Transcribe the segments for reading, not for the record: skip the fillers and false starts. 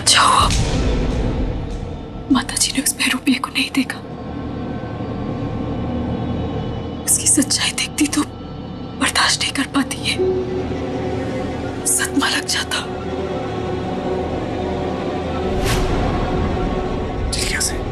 अच्छा हुआ माता जी ने उस बहरूपिये को नहीं देखा। उसकी सच्चाई देखती तो बर्दाश्त नहीं कर पाती है, सदमा लग जाता। कैसे?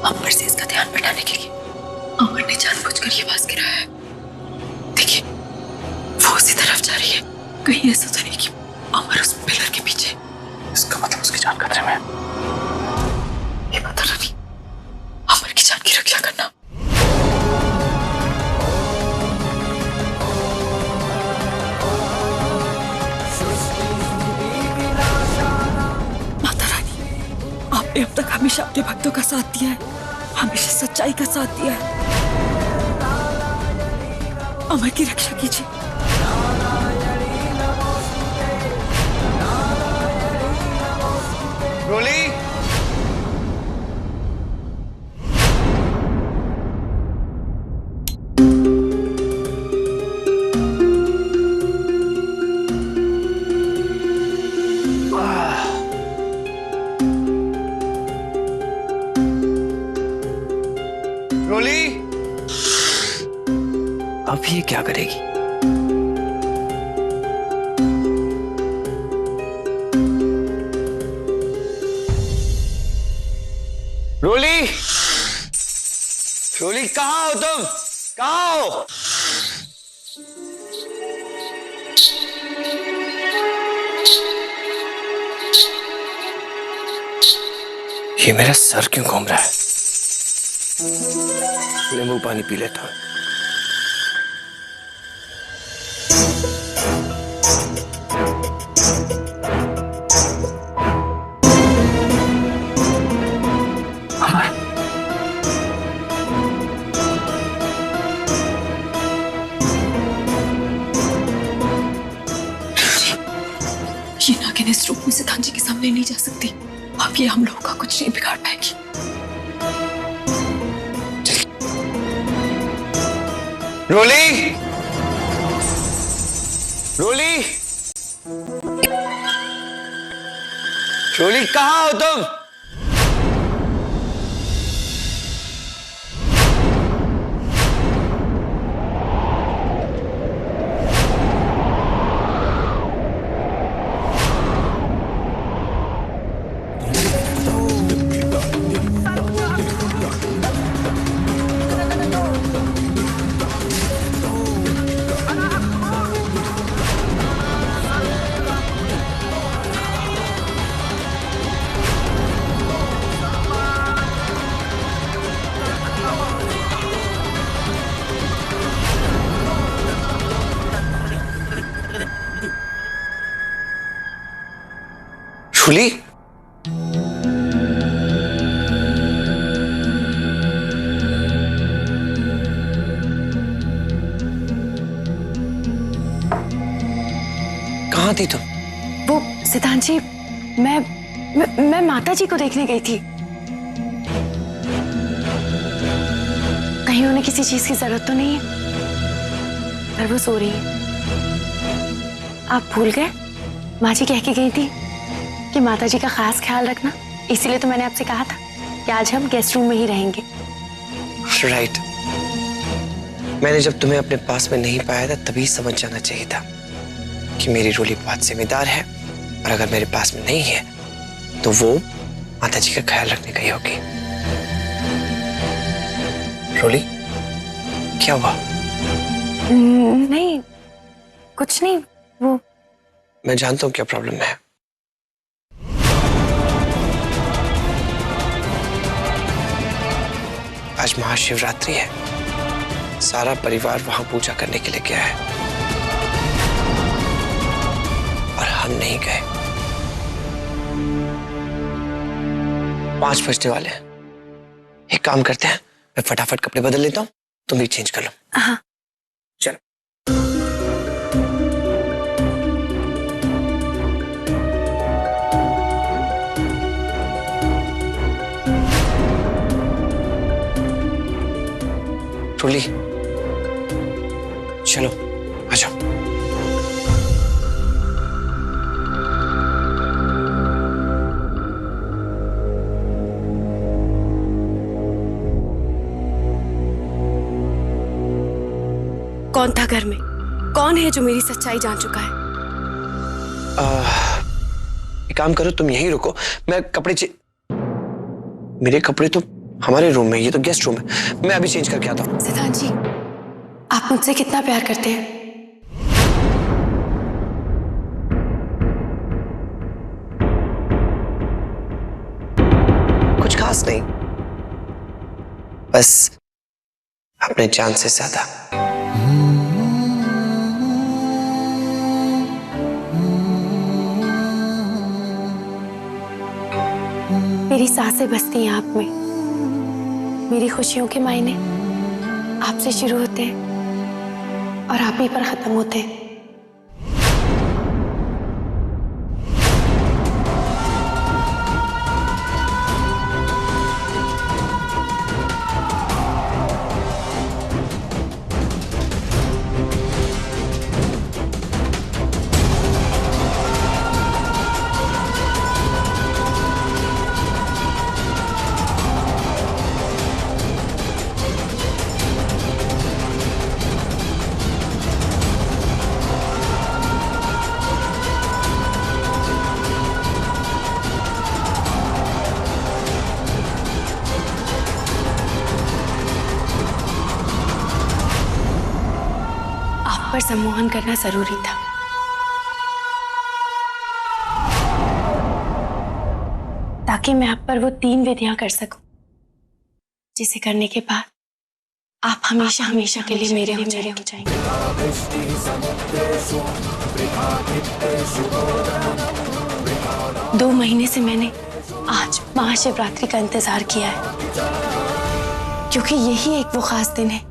अमर से इसका ध्यान बढ़ाने के लिए अमर ने जानबूझकर ये आवाज गिराया है। देखिए वो उसी तरफ जा रही है। कहीं ऐसा तो नहीं कि अमर उस पिलर के पीछे। इसका मतलब उसकी जान खतरे में। ये पता नहीं, अमर की जान की रक्षा करना। माता रानी, आपने अब तक हमेशा अपने भक्तों का साथ दिया है, हमेशा सच्चाई का साथ दिया है। अमर की रक्षा कीजिए। रोली, रोली, अब ये क्या करेगी? रोली, रोली कहाँ हो तुम? कहाँ हो? ये मेरा सर क्यों घूम रहा है? नींबू पानी पी लेता हूं। ये नागिन इस रूप में सिद्धांत जी के सामने नहीं जा सकती। अब ये हम लोगों का कुछ नहीं बिगाड़ पाएगी। रोली, रोली, रोली कहाँ हो तुम? रोली, कहाँ थी तुम? वो सिद्धांत जी, मैं माता जी को देखने गई थी। कहीं उन्हें किसी चीज की जरूरत तो नहीं है, पर वो सो रही है। आप भूल गए? माँ जी कह के गई थी कि माता जी का खास ख्याल रखना, इसीलिए तो मैंने आपसे कहा था कि आज हम गेस्ट रूम में ही रहेंगे। राइट। मैंने जब तुम्हें अपने पास में नहीं पाया था तभी समझ जाना चाहिए था कि मेरी रोली बहुत जिम्मेदार है, और अगर मेरे पास में नहीं है तो वो माता जी का ख्याल रखने गई होगी। रोली, क्या हुआ? नहीं, कुछ नहीं। वो मैं जानता हूँ क्या प्रॉब्लम है। आज महाशिवरात्रि है, सारा परिवार वहां पूजा करने के लिए गया है और हम नहीं गए। 5 बजने वाले हैं, एक काम करते हैं, मैं फटाफट कपड़े बदल लेता हूँ, तुम भी चेंज कर लो। हाँ। चलो। ट्रूली, चलो आ जाओ। कौन था घर में? कौन है जो मेरी सच्चाई जान चुका है? एक काम करो, तुम यहीं रुको, मैं मेरे कपड़े तो हमारे रूम में, ये तो गेस्ट रूम है, मैं अभी चेंज करके आता हूँ। सिद्धांत जी, आप मुझसे कितना प्यार करते हैं? कुछ खास नहीं, बस अपने जान से ज्यादा। मेरी सांसें बसती हैं आप में, मेरी खुशियों के मायने आपसे शुरू होते हैं और आप ही पर खत्म होते हैं। पर सम्मोहन करना जरूरी था। ताकि मैं आप पर वो 3 विधियां कर सकूं, जिसे करने के बाद आप हमेशा हमेशा के लिए मेरे हो जाएंगे। 2 महीने से मैंने आज महाशिवरात्रि का इंतजार किया है, क्योंकि यही एक वो खास दिन है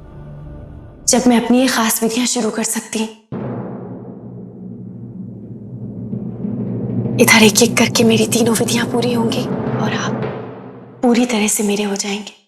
जब मैं अपनी ये खास विधियां शुरू कर सकती हूँ। इधर एक एक करके मेरी 3 विधियां पूरी होंगी और आप पूरी तरह से मेरे हो जाएंगे।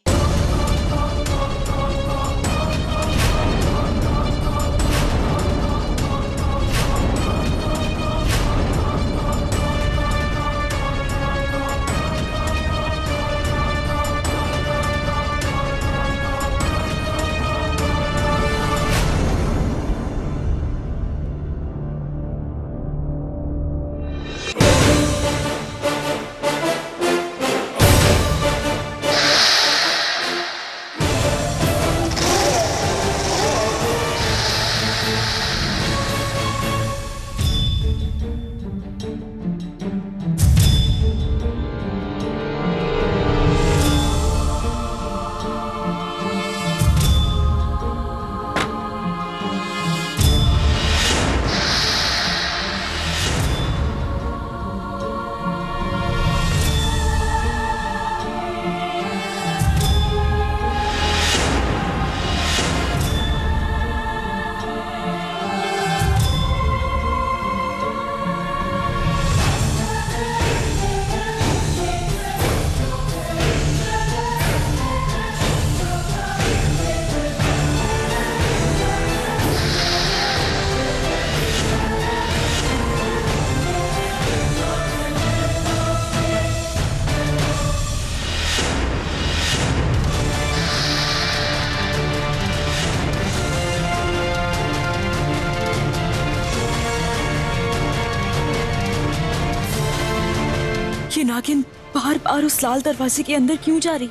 ये नागिन बार बार उस लाल दरवाजे के अंदर क्यों जा रही?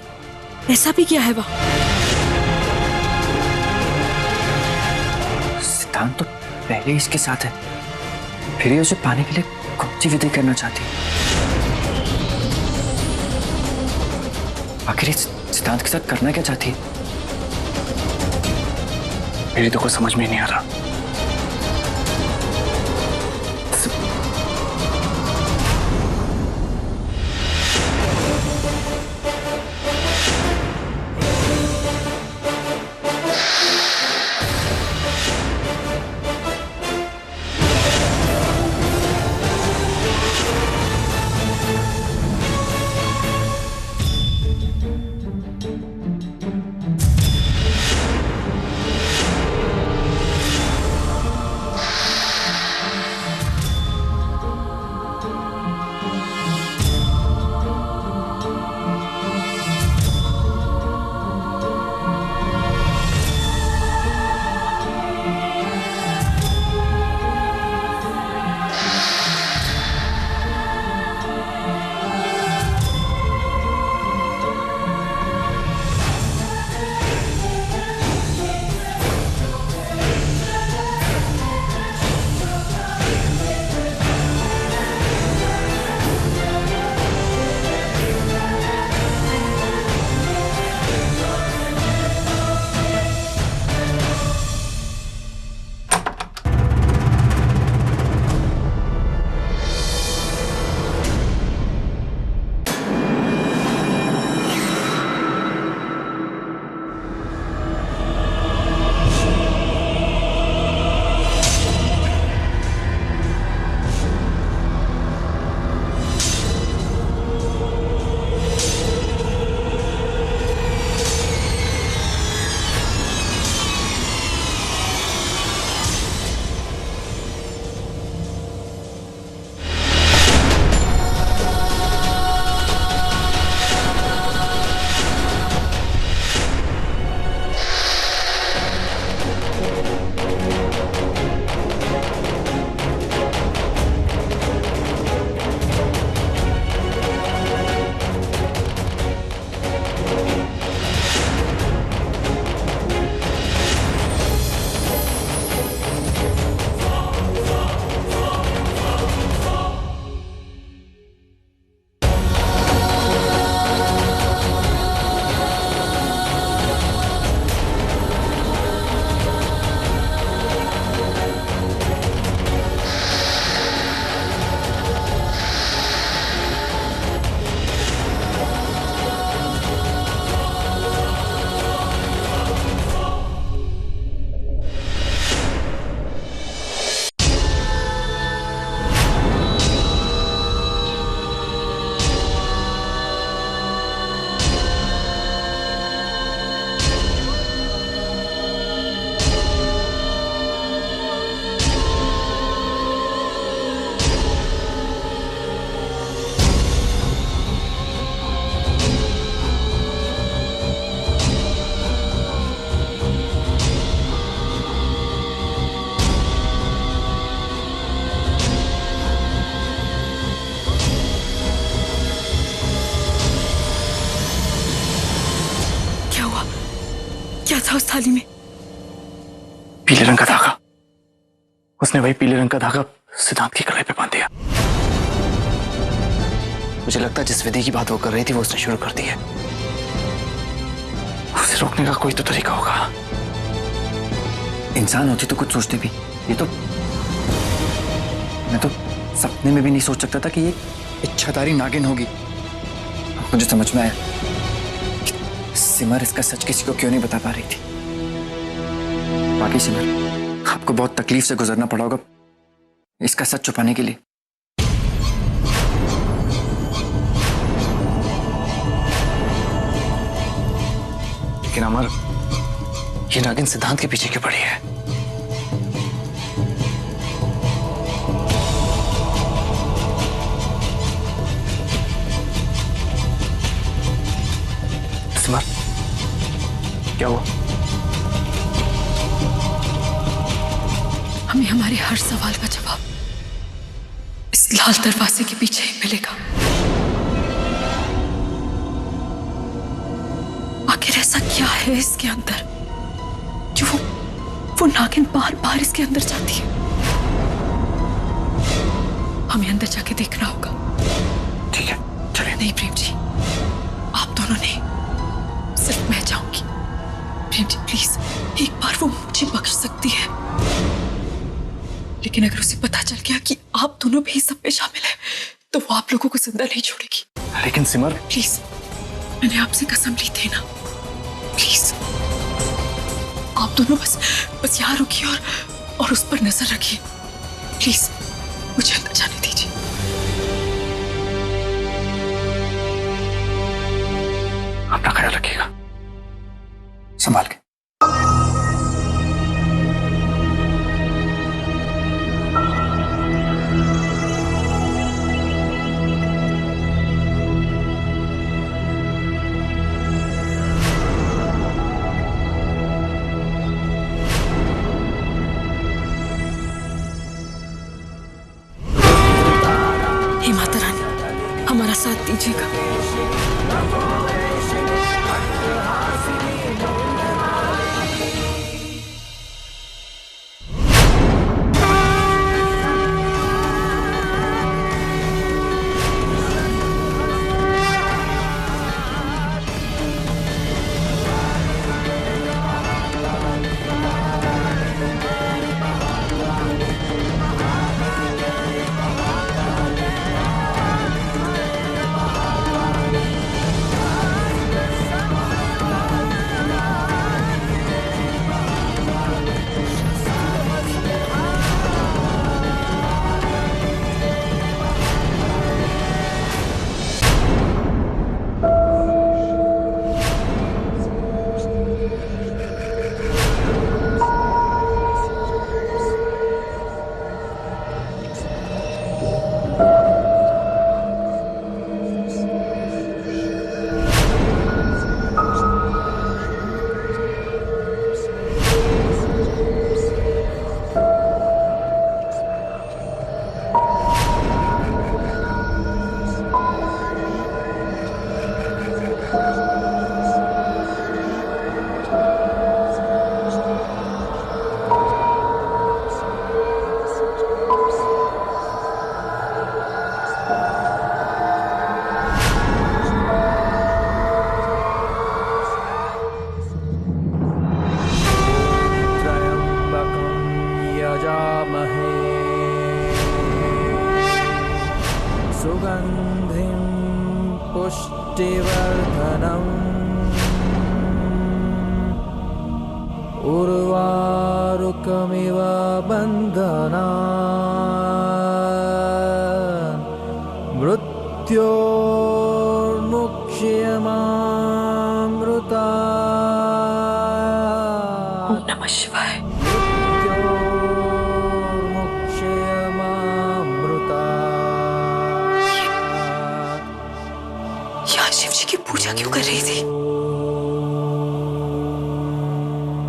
ऐसा भी क्या है वहां? सिद्धांत तो पहले इसके साथ है, फिर ये उसे पाने के लिए कौन सी विधि करना चाहती है? आखिर इस सिद्धांत के साथ करना क्या चाहती है? मेरी तो कुछ समझ में नहीं आ रहा। था उस थाली में? पीले रंग का धागा। उसने वही पीले रंग का धागा सिद्धांत की कलाई पे बांध दिया। मुझे लगता है जिस विधि की बात वो कर रही थी वो उसने शुरू कर दी है। उसे रोकने का कोई तो तरीका होगा। इंसान होती तो कुछ सोचते भी। ये तो मैं तो सपने में भी नहीं सोच सकता था कि ये इच्छाधारी नागिन होगी। अब मुझे समझ में आया सिमर इसका सच किसी को क्यों नहीं बता पा रही थी। बाकी सिमर, आपको बहुत तकलीफ से गुजरना पड़ा होगा इसका सच छुपाने के लिए। लेकिन अमर, ये नागिन सिद्धांत के पीछे क्यों पड़ी है? सिमर, क्या हुआ? हमें हमारे हर सवाल का जवाब इस लाल दरवाजे के पीछे ही मिलेगा। आखिर ऐसा क्या है इसके अंदर जो वो नागिन बार बार इसके अंदर जाती है? हमें अंदर जाके देखना होगा। ठीक है, चलिए। नहीं प्रेम जी, आप दोनों नहीं, सिर्फ मैं जाऊंगी। प्रेम जी प्लीज, एक बार वो मुझे बख्श सकती है, लेकिन अगर उसे पता चल गया कि आप दोनों भी इस सब में शामिल हैं, तो वो आप लोगों को जिंदा नहीं छोड़ेगी। लेकिन सिमर, प्लीज, मैंने आपसे कसम ली थी ना, प्लीज आप दोनों बस यहाँ रुकिए और उस पर नजर रखिए। प्लीज मुझे अंदर जाने दीजिए। अपना ख्याल रखिएगा, संभाल के। हे माता रानी, हमारा साथ दीजिएगा। सुगन्धिं पुष्टिवर्धनम् उर्वारुकमिव बन्धनान् मृत्योर्मुक्ष्यमामृता। ओम नमः शिवाय। यहाँ शिव जी की पूजा क्यों कर रही थी?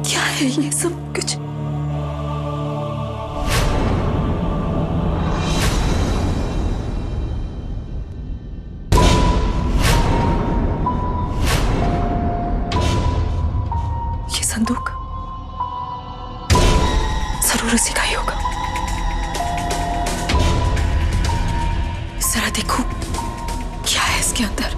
क्या है ये सब कुछ? ये संदूक जरूर उसी का ही होगा। जरा देखो क्या है इसके अंदर।